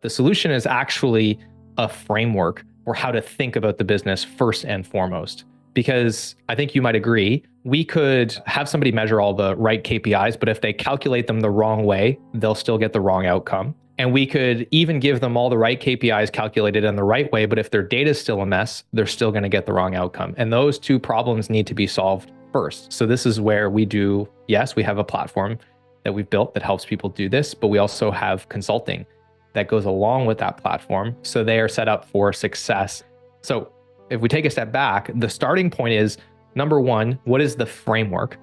The solution is actually a framework for how to think about the business first and foremost. Because I think you might agree, we could have somebody measure all the right KPIs, but if they calculate them the wrong way, they'll still get the wrong outcome. And we could even give them all the right KPIs calculated in the right way, but if their data is still a mess, they're still going to get the wrong outcome. And those two problems need to be solved first. So this is where we have a platform that we've built that helps people do this, but we also have consulting that goes along with that platform. So they are set up for success. So if we take a step back, the starting point is, number one, what is the framework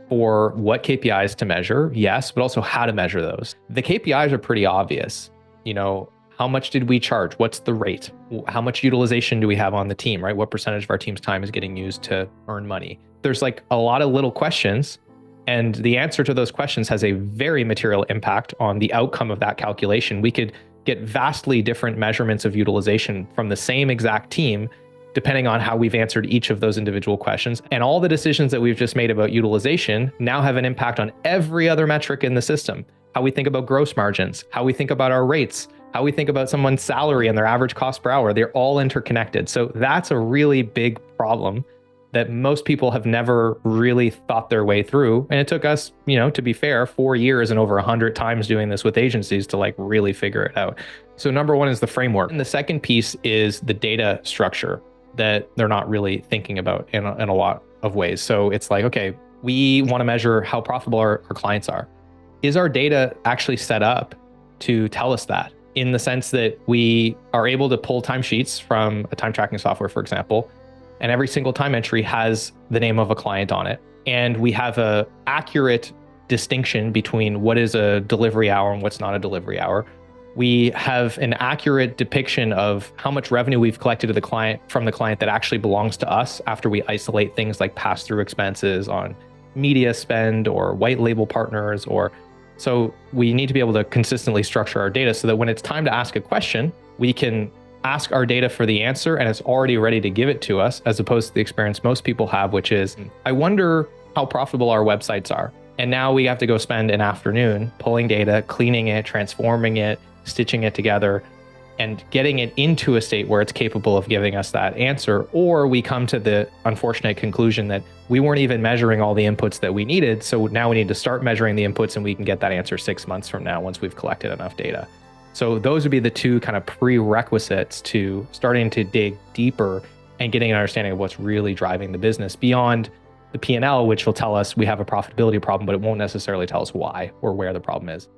for what KPIs to measure? Yes, but also how to measure those. The KPIs are pretty obvious. How much did we charge? What's the rate? How much utilization do we have on the team, right? What percentage of our team's time is getting used to earn money? There's like a lot of little questions, and the answer to those questions has a very material impact on the outcome of that calculation. We could get vastly different measurements of utilization from the same exact team, depending on how we've answered each of those individual questions. And all the decisions that we've just made about utilization now have an impact on every other metric in the system. How we think about gross margins, how we think about our rates, how we think about someone's salary and their average cost per hour. They're all interconnected. So that's a really big problem that most people have never really thought their way through. And it took us, to be fair, 4 years and over 100 times doing this with agencies to really figure it out. So number one is the framework. And the second piece is the data structure that they're not really thinking about in a lot of ways. So it's like, okay, we want to measure how profitable our clients are. Is our data actually set up to tell us that? In the sense that we are able to pull timesheets from a time tracking software, for example, and every single time entry has the name of a client on it. And we have an accurate distinction between what is a delivery hour and what's not a delivery hour. We have an accurate depiction of how much revenue we've collected from the client that actually belongs to us after we isolate things like pass-through expenses on media spend or white label partners. So we need to be able to consistently structure our data so that when it's time to ask a question, we can ask our data for the answer and it's already ready to give it to us, as opposed to the experience most people have, which is, I wonder how profitable our websites are. And now we have to go spend an afternoon pulling data, cleaning it, transforming it, stitching it together, and getting it into a state where it's capable of giving us that answer. Or we come to the unfortunate conclusion that we weren't even measuring all the inputs that we needed. So now we need to start measuring the inputs and we can get that answer 6 months from now once we've collected enough data. So those would be the two kind of prerequisites to starting to dig deeper and getting an understanding of what's really driving the business beyond the P&L, which will tell us we have a profitability problem, but it won't necessarily tell us why or where the problem is.